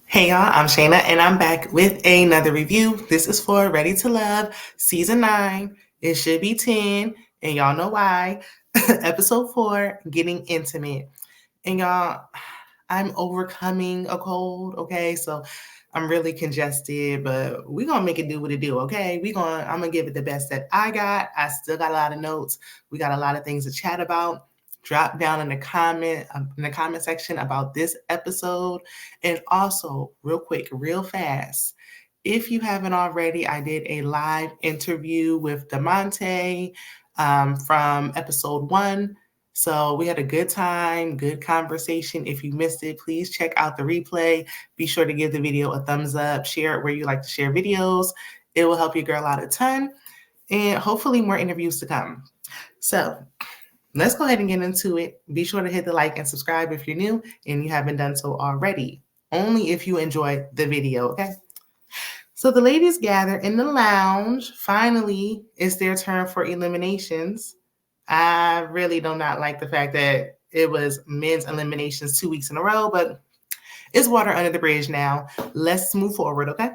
Hey y'all, I'm Shayna and I'm back with another review. This is for Ready to Love Season 9. It should be 10, and y'all know why. Episode 4, Getting Intimate. And y'all, I'm overcoming a cold, okay? So I'm really congested, but we're gonna make it do what it do, okay? I'm gonna give it the best that I got. I still got a lot of notes. We got a lot of things to chat about. Drop down in the comment section about this episode. And also, real quick, real fast, if you haven't already, I did a live interview with Demonte from episode 1. So we had a good time, good conversation. If you missed it, please check out the replay. Be sure to give the video a thumbs up, share it where you like to share videos. It will help your girl out a ton, and hopefully more interviews to come. So let's go ahead and get into it. Be sure to hit the like and subscribe if you're new and you haven't done so already. Only if you enjoy the video, okay? So the ladies gather in the lounge. Finally, it's their turn for eliminations. I really do not like the fact that it was men's eliminations 2 weeks in a row, but it's water under the bridge now. Let's move forward, okay?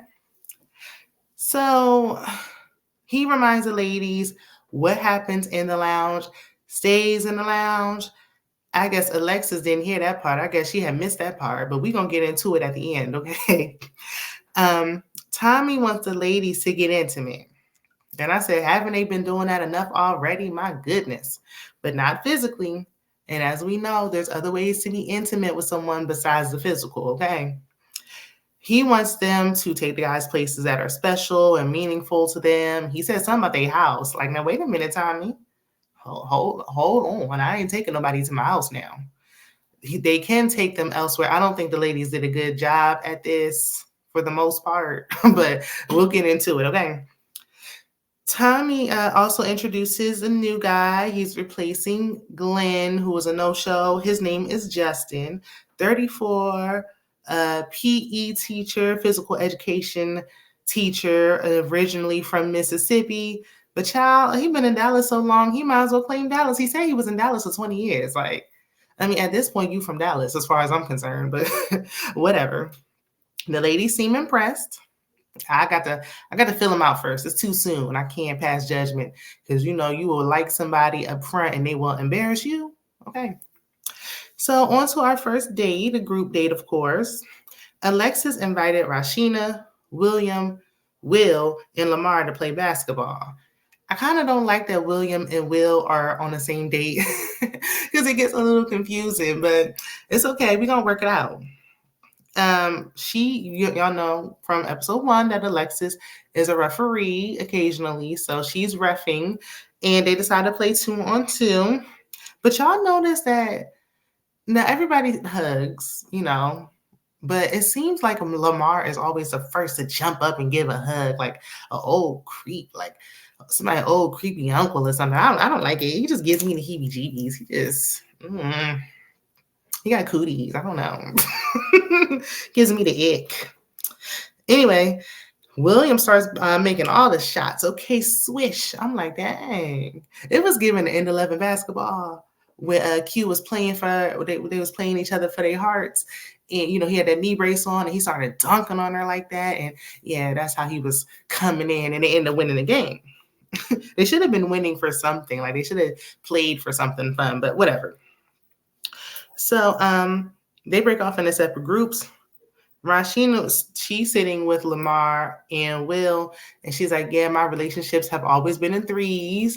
So he reminds the ladies what happens in the lounge stays in the lounge. I guess Alexis didn't hear that part. I guess she had missed that part, but we're going to get into it at the end, okay? Tommy wants the ladies to get intimate. And I said, haven't they been doing that enough already? My goodness. But not physically. And as we know, there's other ways to be intimate with someone besides the physical, okay? He wants them to take the guys places that are special and meaningful to them. He said something about their house. Like, now, wait a minute, Tommy. Hold on. I ain't taking nobody to my house now. They can take them elsewhere. I don't think the ladies did a good job at this for the most part, but we'll get into it, okay? Tommy also introduces a new guy. He's replacing Glenn, who was a no-show. His name is Justin, 34, PE teacher, physical education teacher, originally from Mississippi. But child, he been in Dallas so long, he might as well claim Dallas. He said he was in Dallas for 20 years. Like, I mean, at this point, you from Dallas, as far as I'm concerned, but whatever. The ladies seem impressed. I got to fill them out first. It's too soon. I can't pass judgment because you will like somebody up front and they will embarrass you. Okay. So on to our first date, a group date, of course. Alexis invited Rashina, William, Will, and Lamar to play basketball. I kind of don't like that William and Will are on the same date because it gets a little confusing, but it's okay. We're going to work it out. Y'all know from episode 1 that Alexis is a referee occasionally, so she's reffing, and they decide to play 2-on-2. But y'all notice that now everybody hugs, but it seems like Lamar is always the first to jump up and give a hug, like an old creep, like somebody old creepy uncle or something. I don't like it. He just gives me the heebie-jeebies. He got cooties. I don't know. Gives me the ick. Anyway, William starts making all the shots. Okay, swish. I'm like, dang. It was giving the end 11 basketball where Q was playing they was playing each other for their hearts. And, he had that knee brace on and he started dunking on her like that. And yeah, that's how he was coming in and they ended up winning the game. They should have been winning for something. Like they should have played for something fun, but whatever. So they break off into separate groups. Rashina, she's sitting with Lamar and Will, and she's like, yeah, my relationships have always been in 3s.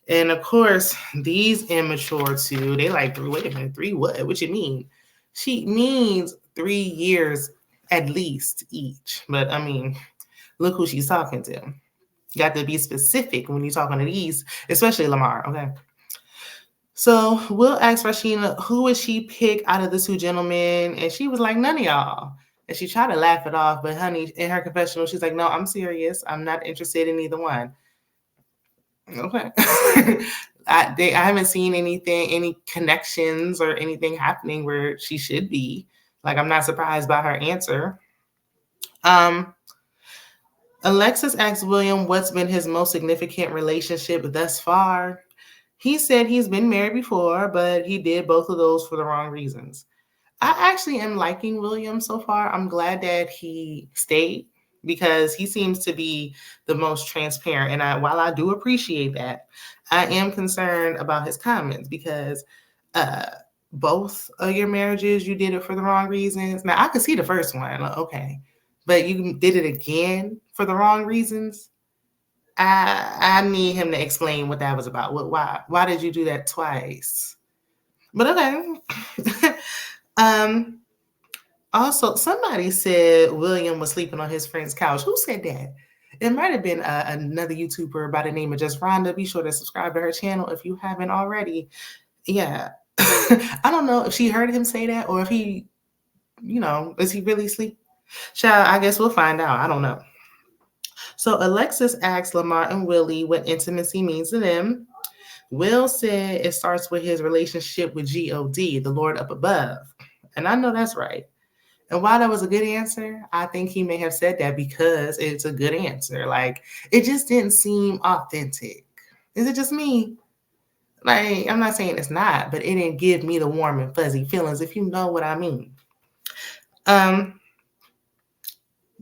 And of course, these immature too, they like, wait a minute, 3 what? What you mean? She means 3 years at least each. But I mean, look who she's talking to. You got to be specific when you're talking to these, especially Lamar, okay? So Will asked Rashina, who would she pick out of the 2 gentlemen? And she was like, none of y'all. And she tried to laugh it off, but honey, in her confessional, she's like, no, I'm serious. I'm not interested in either one. Okay. I haven't seen any connections or anything happening where she should be. Like, I'm not surprised by her answer. Alexis asked William what's been his most significant relationship thus far. He said he's been married before, but he did both of those for the wrong reasons. I actually am liking William so far. I'm glad that he stayed because he seems to be the most transparent. And while I do appreciate that, I am concerned about his comments because uh, both of your marriages, you did it for the wrong reasons. Now, I could see the first one, like, okay, but you did it again for the wrong reasons. I need him to explain what that was about. Why did you do that twice? But okay. um Also, somebody said William was sleeping on his friend's couch. Who said that? It might have been another YouTuber by the name of Just Rhonda. Be sure to subscribe to her channel if you haven't already. Yeah. I don't know if she heard him say that or if he, is he really asleep? Child, I guess we'll find out. I don't know. So Alexis asked Lamar and Willie what intimacy means to them. Will said it starts with his relationship with God, the Lord up above. And I know that's right. And while that was a good answer, I think he may have said that because it's a good answer. Like, it just didn't seem authentic. Is it just me? Like, I'm not saying it's not, but it didn't give me the warm and fuzzy feelings, if you know what I mean. And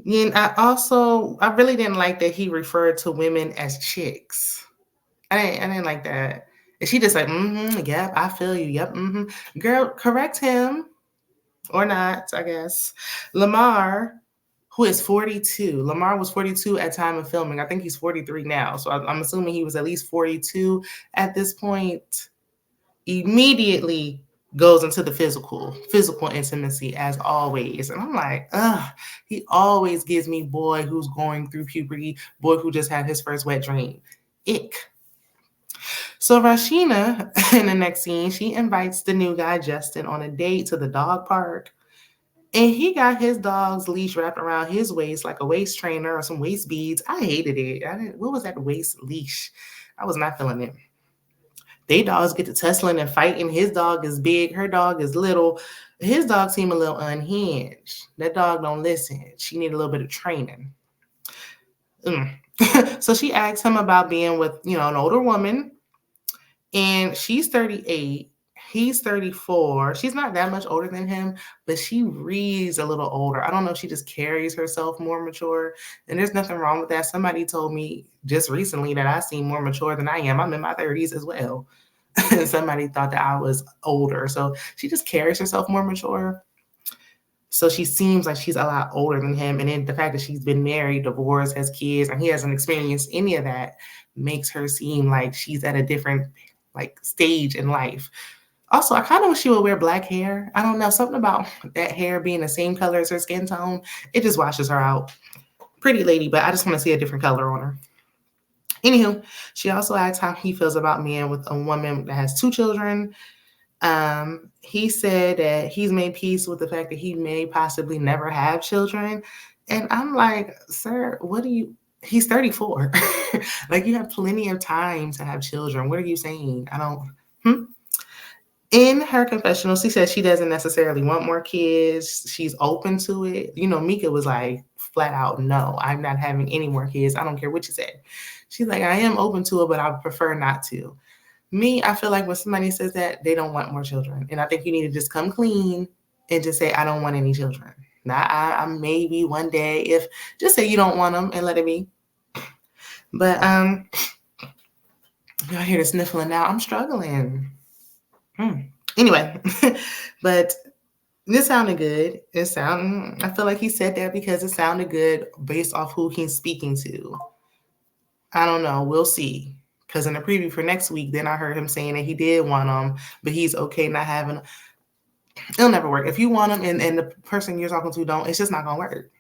I really didn't like that he referred to women as chicks. I didn't like that. And she just like, yep, I feel you. Yep, Girl, correct him. Or not, I guess. Lamar, who is 42. Lamar was 42 at time of filming. I think he's 43 now. So I'm assuming he was at least 42 at this point. Immediately goes into the physical intimacy as always. And I'm like, he always gives me boy who's going through puberty, boy who just had his first wet dream. Ick. So Rashina, in the next scene, she invites the new guy, Justin, on a date to the dog park. And he got his dog's leash wrapped around his waist like a waist trainer or some waist beads. I hated it. What was that waist leash? I was not feeling it. They dogs get to tussling and fighting. His dog is big. Her dog is little. His dog seemed a little unhinged. That dog don't listen. She need a little bit of training. So she asked him about being with, an older woman. And she's 38. He's 34. She's not that much older than him, but she reads a little older. I don't know if she just carries herself more mature. And there's nothing wrong with that. Somebody told me just recently that I seem more mature than I am. I'm in my 30s as well. And somebody thought that I was older. So she just carries herself more mature. So she seems like she's a lot older than him. And then the fact that she's been married, divorced, has kids, and he hasn't experienced any of that makes her seem like she's at a different stage in life. Also, I kind of wish she would wear black hair. I don't know, something about that hair being the same color as her skin tone. It just washes her out. Pretty lady, but I just want to see a different color on her. Anywho, she also asked how he feels about men with a woman that has 2 children. He said that he's made peace with the fact that he may possibly never have children. And I'm like, sir, he's 34. You have plenty of time to have children. What are you saying? In her confessional, she said she doesn't necessarily want more kids. She's open to it. Mika was like flat out, no, I'm not having any more kids. I don't care what you said. She's like, I am open to it, but I prefer not to. Me, I feel like when somebody says that, they don't want more children. And I think you need to just come clean and just say, I don't want any children. Now, I maybe one day, if just say you don't want them and let it be. But y'all hear the sniffling now. I'm struggling. Anyway, but this sounded good. I feel like he said that because it sounded good based off who he's speaking to. I don't know. We'll see. Because in the preview for next week, then I heard him saying that he did want them, but he's okay not having them. It'll never work. If you want them and the person you're talking to don't, it's just not going to work.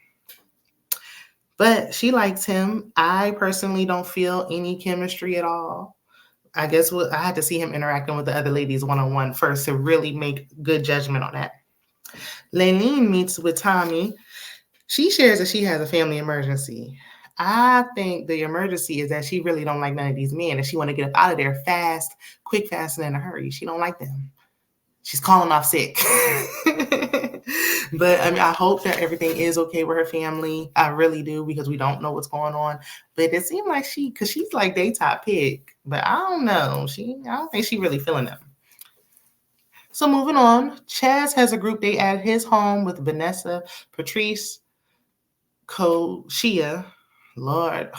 But she likes him. I personally don't feel any chemistry at all. I guess I had to see him interacting with the other ladies one-on-one first to really make good judgment on that. Laineen meets with Tommy. She shares that she has a family emergency. I think the emergency is that she really don't like none of these men and she want to get up out of there fast, quick, fast, and in a hurry. She don't like them. She's calling off sick. But I hope that everything is okay with her family. I really do, because we don't know what's going on. But it seemed like because she's like they top pick, but I don't know. I don't think she really feeling them. So moving on, Chaz has a group date at his home with Vanessa, Patrice, Koshia. Lord,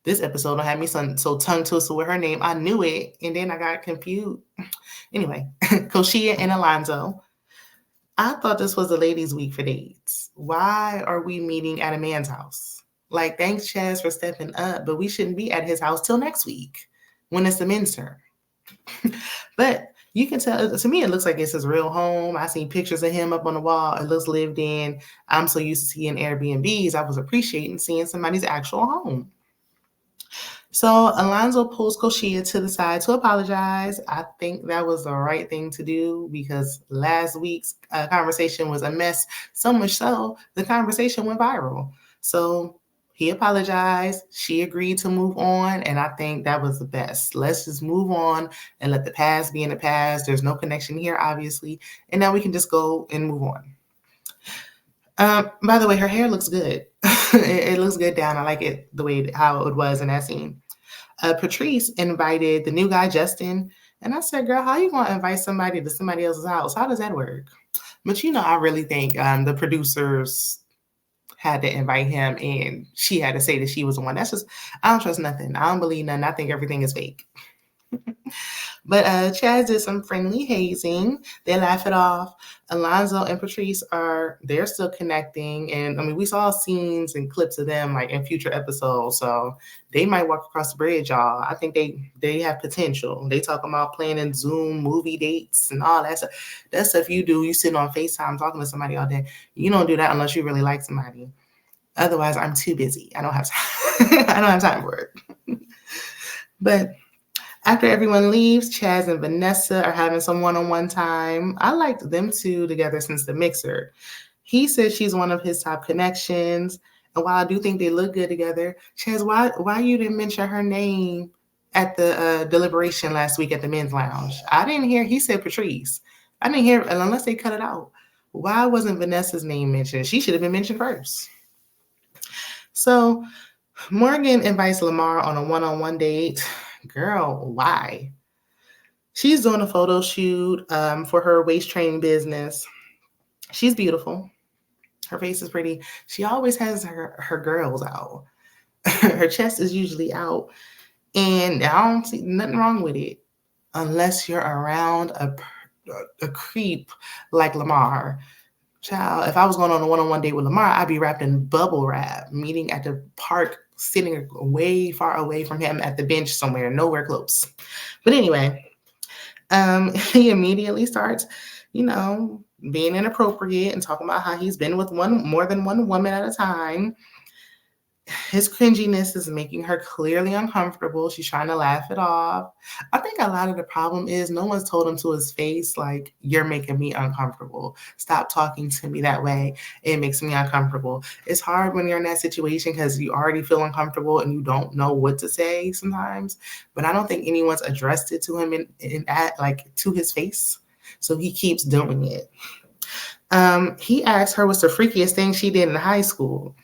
this episode don't have me so tongue twisted with her name. I knew it, and then I got confused. Anyway, Koshia and Alonzo. I thought this was a ladies' week for dates. Why are we meeting at a man's house? Like, thanks, Chaz, for stepping up, but we shouldn't be at his house till next week when it's the men's turn. But you can tell, to me, it looks like it's his real home. I seen pictures of him up on the wall. It looks lived in. I'm so used to seeing Airbnbs. I was appreciating seeing somebody's actual home. So Alonzo pulls Koshia to the side to apologize. I think that was the right thing to do because last week's conversation was a mess, so much so the conversation went viral. So he apologized. She agreed to move on, and I think that was the best. Let's just move on and let the past be in the past. There's no connection here, obviously, and now we can just go and move on. By the way, her hair looks good. It looks good down. I like it the way how it was in that scene. Patrice invited the new guy, Justin. And I said, girl, how you going to invite somebody to somebody else's house? How does that work? But, I really think the producers had to invite him and she had to say that she was the one. That's just, I don't trust nothing. I don't believe nothing. I think everything is fake. But Chaz did some friendly hazing. They laugh it off. Alonzo and Patrice they're still connecting. And I mean, we saw scenes and clips of them like in future episodes. So they might walk across the bridge, y'all. I think they have potential. They talk about planning Zoom movie dates and all that stuff. That's stuff you do. You sit on FaceTime talking to somebody all day. You don't do that unless you really like somebody. Otherwise, I'm too busy. I don't have time. I don't have time for it. But after everyone leaves, Chaz and Vanessa are having some one-on-one time. I liked them two together since the mixer. He said she's one of his top connections. And while I do think they look good together, Chaz, why you didn't mention her name at the deliberation last week at the men's lounge? I didn't hear. He said Patrice. I didn't hear, unless they cut it out. Why wasn't Vanessa's name mentioned? She should have been mentioned first. So Morgan invites Lamar on a one-on-one date. Girl, why? She's doing a photo shoot for her waist training business. She's beautiful. Her face is pretty. She always has her girls out. Her chest is usually out. And I don't see nothing wrong with it unless you're around a creep like Lamar. Child, if I was going on a one-on-one date with Lamar, I'd be wrapped in bubble wrap, meeting at the park, sitting way far away from him at the bench somewhere, nowhere close. But anyway, he immediately starts, being inappropriate and talking about how he's been with more than one woman at a time. His cringiness is making her clearly uncomfortable. She's trying to laugh it off. I think a lot of the problem is no one's told him to his face, like, you're making me uncomfortable. Stop talking to me that way. It makes me uncomfortable. It's hard when you're in that situation because you already feel uncomfortable and you don't know what to say sometimes. But I don't think anyone's addressed it to him to his face. So he keeps doing it. He asked her what's the freakiest thing she did in high school.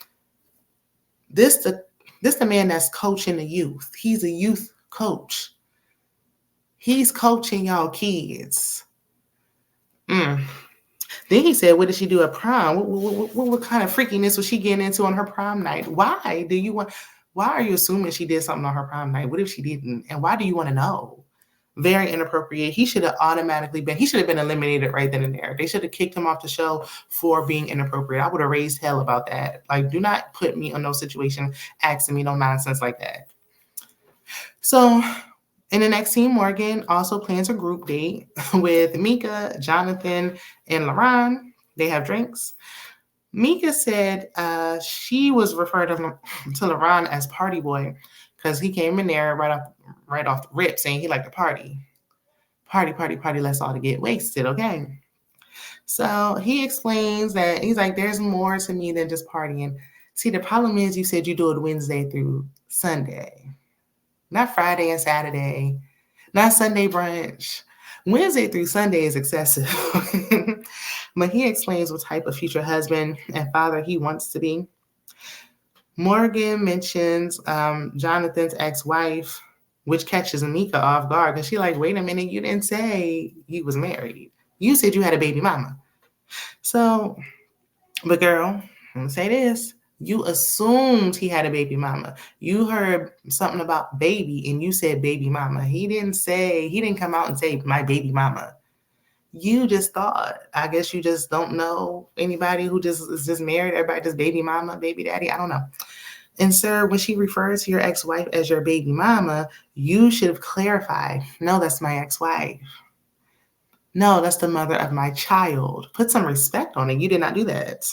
This the man that's coaching the youth. He's a youth coach. He's coaching y'all kids. Then he said, what did she do at prom? What kind of freakiness was she getting into on her prom night? Why are you assuming she did something on her prom night? What if she didn't? And why do you want to know? Very inappropriate. He should have been eliminated right then and there. They should have kicked him off the show for being inappropriate. I would have raised hell about that. Like, do not put me in no situation asking me no nonsense like that. So in the next scene, Morgan also plans a group date with Mika, Jonathan, and Lauren. They have drinks. Mika said she was referred to Lauren as party boy because he came in there right off the rip saying he liked to party. Party, let's all to get wasted, okay? So he explains that he's like, there's more to me than just partying. See, the problem is you said you do it Wednesday through Sunday. Not Friday and Saturday. Not Sunday brunch. Wednesday through Sunday is excessive. But he explains what type of future husband and father he wants to be. Morgan mentions Jonathan's ex-wife. which catches Anika off guard because she like, wait a minute, you didn't say he was married. You said you had a baby mama. So, but girl, I'm gonna say this. You assumed he had a baby mama. You heard something about baby and you said baby mama. He didn't come out and say my baby mama. You just thought. I guess you just don't know anybody who just is just married. Everybody just baby mama, baby daddy. I don't know. And sir, when she refers to your ex-wife as your baby mama, you should have clarified, no, that's my ex-wife. No, that's the mother of my child. Put some respect on it. You did not do that.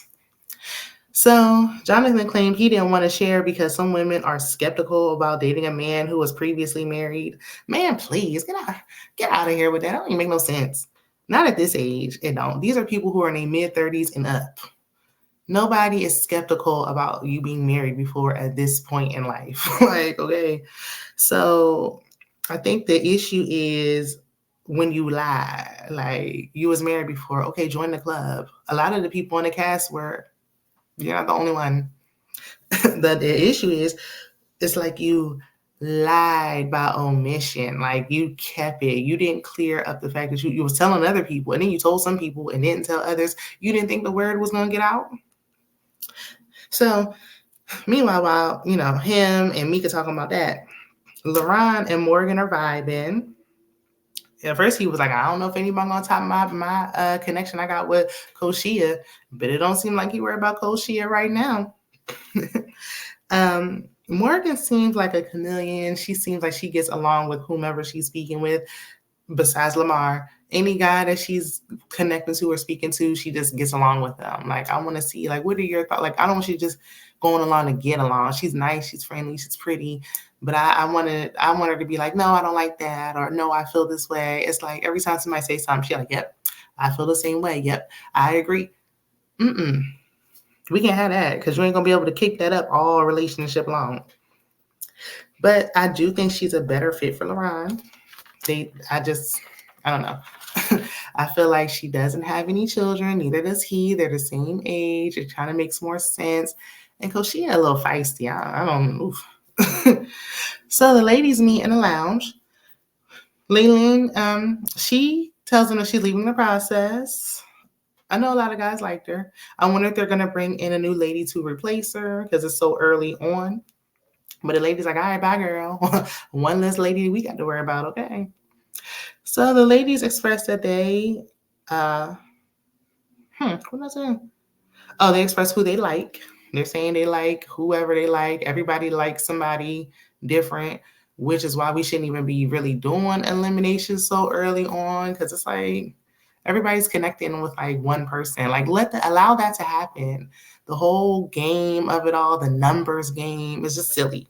So Jonathan claimed he didn't want to share because some women are skeptical about dating a man who was previously married. Man, please get out of here with that. That don't even make no sense. Not at this age. It don't. These are people who are in their mid-30s and up. Nobody is skeptical about you being married before at this point in life. Like, okay. So I think the issue is when you lie, like you was married before. Okay, join the club. A lot of the people in the cast were, you're not the only one. The issue is, it's like you lied by omission. Like you kept it. You didn't clear up the fact that you was telling other people, and then you told some people and didn't tell others. You didn't think the word was going to get out. So meanwhile, while him and Mika talking about that, LaRon and Morgan are vibing. At first, he was like, I don't know if anybody gonna top my connection I got with Koshia, but it don't seem like he worried about Koshia right now. Morgan seems like a chameleon. She seems like she gets along with whomever she's speaking with, besides Lamar. Any guy that she's connecting to or speaking to, she just gets along with them. Like, I want to see, like, what are your thoughts? Like, I don't want you just going along to get along. She's nice, she's friendly, she's pretty. But I want her to be like, no, I don't like that, or no, I feel this way. It's like every time somebody says something, she's like, yep, I feel the same way. Yep, I agree. We can't have that because you ain't gonna be able to kick that up all relationship long. But I do think she's a better fit for LaRon. I don't know. I feel like she doesn't have any children, neither does he. They're the same age. It kind of makes more sense. And Koshia a little feisty. I don't oof. So the ladies meet in the lounge. Leland, she tells them that she's leaving the process. I know a lot of guys liked her. I wonder if they're going to bring in a new lady to replace her because it's so early on. But the lady's like, all right, bye, girl. One less lady we got to worry about, okay? So the ladies expressed that they, what was I saying? Oh, they expressed who they like. They're saying they like whoever they like. Everybody likes somebody different, which is why we shouldn't even be really doing eliminations so early on, because it's like everybody's connecting with like one person. Like allow that to happen. The whole game of it all, the numbers game, is just silly.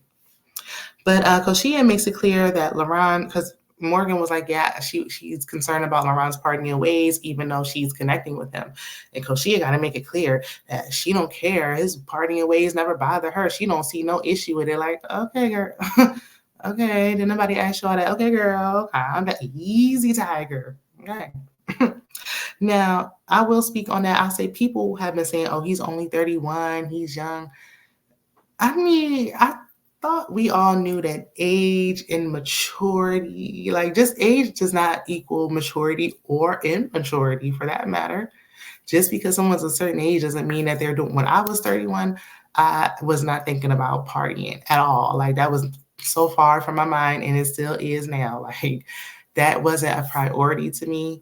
But Koshia makes it clear that LaRon, because Morgan was like, yeah, she's concerned about LaRon's partying ways, even though she's connecting with him. And Koshia got to make it clear that she don't care. His partying ways never bother her. She don't see no issue with it. Like, okay, girl. Okay, did nobody ask you all that? Okay, girl. I'm the easy tiger. Okay. Now, I will speak on that. I'll say people have been saying, oh, he's only 31. He's young. I mean, I thought we all knew that age and maturity, like just age does not equal maturity or immaturity for that matter. Just because someone's a certain age doesn't mean that they're doing. When I was 31, I was not thinking about partying at all. Like that was so far from my mind, and it still is now. Like that wasn't a priority to me.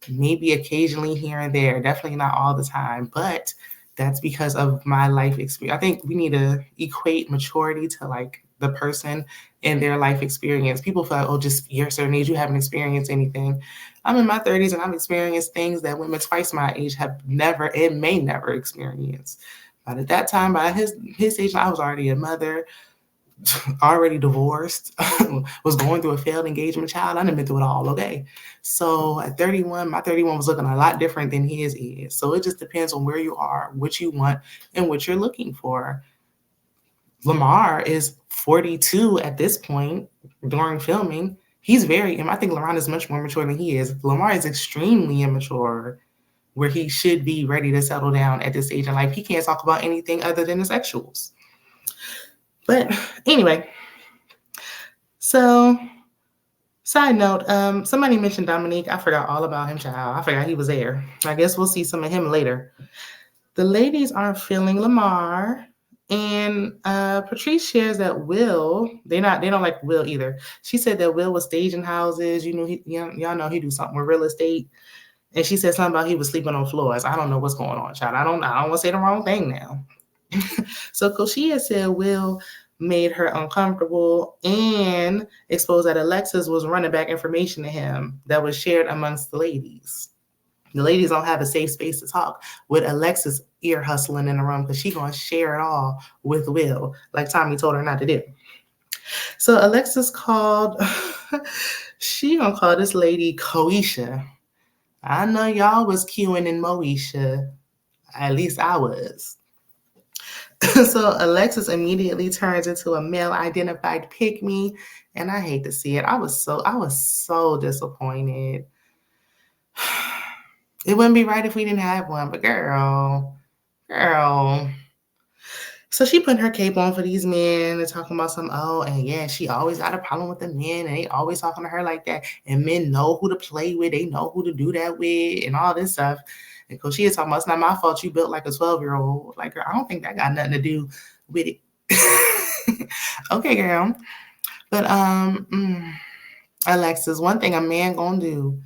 Maybe occasionally here and there, definitely not all the time, but that's because of my life experience. I think we need to equate maturity to like the person and their life experience. People feel like, oh, just you're a certain age, you haven't experienced anything. I'm in my 30s and I've experienced things that women twice my age have never and may never experience. But at that time, by his age, I was already a mother, already divorced, was going through a failed engagement child. I done been through it all, okay? So at 31, my 31 was looking a lot different than his is. So it just depends on where you are, what you want, and what you're looking for. Lamar is 42 at this point during filming. He's I think LaRon is much more mature than he is. Lamar is extremely immature, where he should be ready to settle down at this age in life. He can't talk about anything other than his sexuals. But anyway, So, side note, somebody mentioned Dominique. I forgot all about him, child. I forgot he was there. I guess we'll see some of him later. The ladies aren't feeling Lamar. And Patrice shares that Will, they don't like Will either. She said that Will was staging houses. Y'all know he do something with real estate. And she said something about he was sleeping on floors. I don't know what's going on, child. I don't want to say the wrong thing now. So Koshia said Will made her uncomfortable and exposed that Alexis was running back information to him that was shared amongst the ladies. The ladies don't have a safe space to talk with Alexis ear hustling in the room because she's going to share it all with Will, like Tommy told her not to do. So Alexis called, she going to call this lady Koisha. I know y'all was queuing in Moesha. At least I was. So Alexis immediately turns into a male-identified pick-me, and I hate to see it. I was so disappointed. It wouldn't be right if we didn't have one, but girl. So she putting her cape on for these men and talking about and yeah, she always got a problem with the men and they always talking to her like that. And men know who to play with, they know who to do that with, and all this stuff. And because she is talking about, it's not my fault you built like a 12-year-old. Like, girl, I don't think that got nothing to do with it. Okay, girl. But Alexis, one thing a man gonna do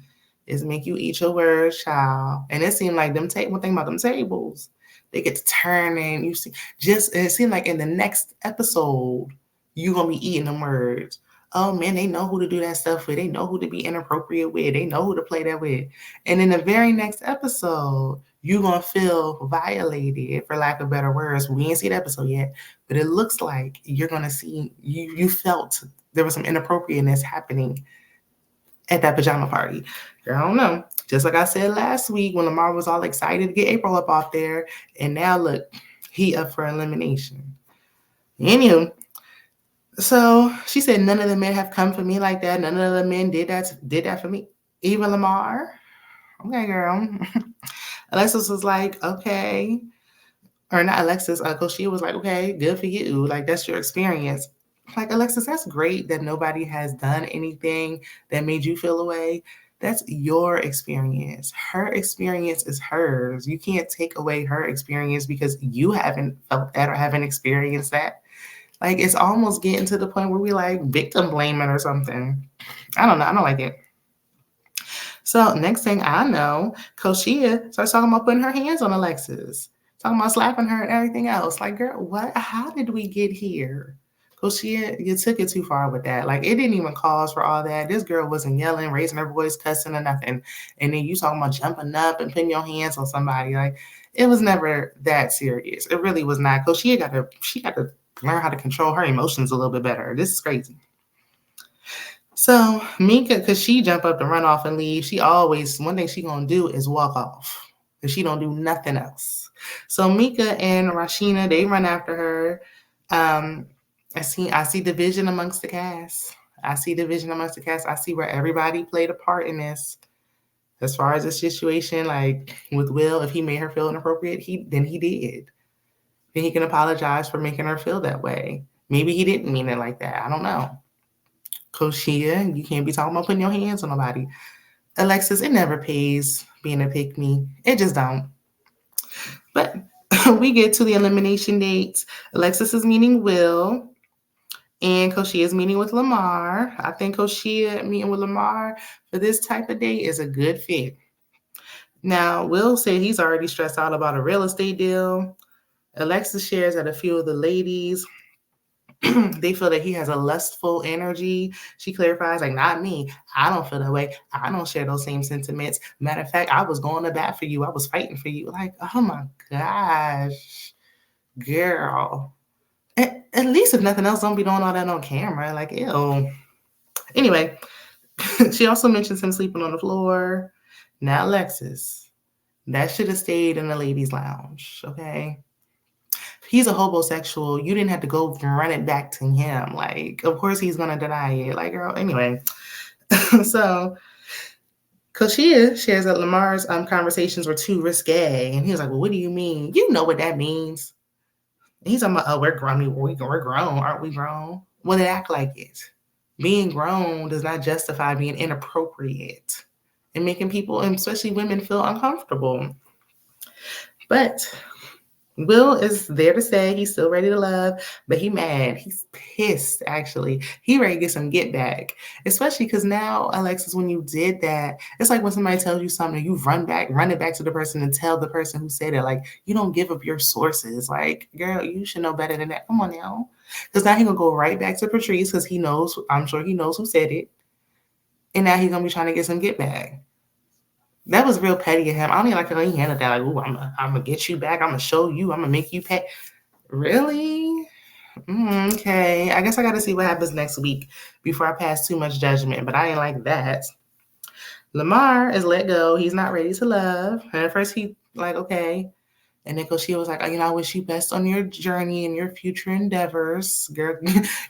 is make you eat your words, child. And it seemed like one thing about them tables, they get to turn and you see, it seemed like in the next episode, you gonna be eating them words. Oh man, they know who to do that stuff with. They know who to be inappropriate with. They know who to play that with. And in the very next episode, you're gonna feel violated, for lack of better words. We ain't see the episode yet, but it looks like you're gonna see you felt there was some inappropriateness happening at that pajama party. Girl, I don't know. Just like I said last week when Lamar was all excited to get April up off there, and now look, he up for elimination. Anywho, so she said none of the men have come for me like that. None of the men did that for me. Even Lamar. Okay, girl. Alexis was like, okay. Or not Alexis, Koshia was like, okay, good for you. Like, that's your experience. Like, Alexis, that's great that nobody has done anything that made you feel away. That's your experience. Her experience is hers. You can't take away her experience because you haven't felt that or haven't experienced that. Like, it's almost getting to the point where we like victim blaming or something. I don't know. I don't like it. So next thing I know, Koshia starts talking about putting her hands on Alexis, talking about slapping her and everything else. Like, girl, what? How did we get here? Koshia, you took it too far with that. Like, it didn't even cause for all that. This girl wasn't yelling, raising her voice, cussing, or nothing. And then you talking about jumping up and putting your hands on somebody. Like, it was never that serious. It really was not. Koshia got to learn how to control her emotions a little bit better. This is crazy. So Minka, because she jump up to run off and leave, one thing she gonna do is walk off. Because she don't do nothing else. So Mika and Rashina, they run after her. I see division amongst the cast. I see where everybody played a part in this. As far as the situation, like with Will, if he made her feel inappropriate, then he did. Then he can apologize for making her feel that way. Maybe he didn't mean it like that. I don't know. Koshia, you can't be talking about putting your hands on nobody. Alexis, it never pays being a pick-me. It just don't. But we get to the elimination dates. Alexis is meeting Will, and Koshia is meeting with Lamar. I think Koshia meeting with Lamar for this type of date is a good fit. Now, Will said he's already stressed out about a real estate deal. Alexis shares that a few of the ladies they feel that he has a lustful energy. She clarifies, like, not me. I don't feel that way. I don't share those same sentiments. Matter of fact, I was going to bat for you. I was fighting for you. Like, oh my gosh, girl. At least if nothing else, don't be doing all that on camera. Like, ew. Anyway, she also mentions him sleeping on the floor. Now, Alexis, that should have stayed in the ladies' lounge, okay? He's a homosexual. You didn't have to go run it back to him. Like, of course he's going to deny it. Like, girl, anyway. So, Koshia shares that Lamar's conversations were too risque. And he was like, well, what do you mean? You know what that means. And he's talking about, oh, we're grown. We're grown. Aren't we grown? Well, they act like it. being grown does not justify being inappropriate and making people, and especially women, feel uncomfortable. But Will is there to stay. He's still ready to love, but he mad. He's pissed, actually. He ready to get some get back. Especially because now, Alexis, when you did that, it's like when somebody tells you something, you run it back to the person and tell the person who said it. Like, you don't give up your sources. Like, girl, you should know better than that. Come on now. Because now he's going to go right back to Patrice because he knows, I'm sure he knows who said it. And now he's going to be trying to get some get back. That was real petty of him. I don't even like how he handled that. Like, ooh, I'm gonna get you back. I'm gonna show you. I'm gonna make you pay. Really? Okay. I guess I got to see what happens next week before I pass too much judgment. But I ain't like that. Lamar is let go. He's not ready to love. And at first he like, okay. And then Coachia was like, I wish you best on your journey and your future endeavors. Girl,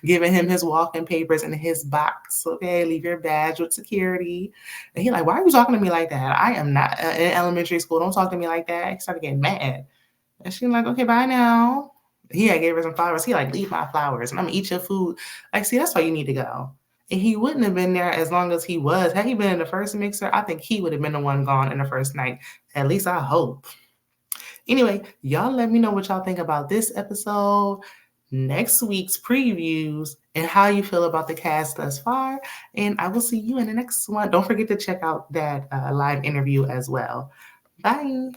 giving him his walking papers and his box. Okay, leave your badge with security. And he like, why are you talking to me like that? I am not in elementary school. Don't talk to me like that. He started getting mad. And she like, okay, bye now. He had gave her some flowers. He like, leave my flowers and I'm gonna eat your food. Like, see, that's why you need to go. And he wouldn't have been there as long as he was. Had he been in the first mixer, I think he would have been the one gone in the first night. At least I hope. Anyway, y'all let me know what y'all think about this episode, next week's previews, and how you feel about the cast thus far. And I will see you in the next one. Don't forget to check out that live interview as well. Bye.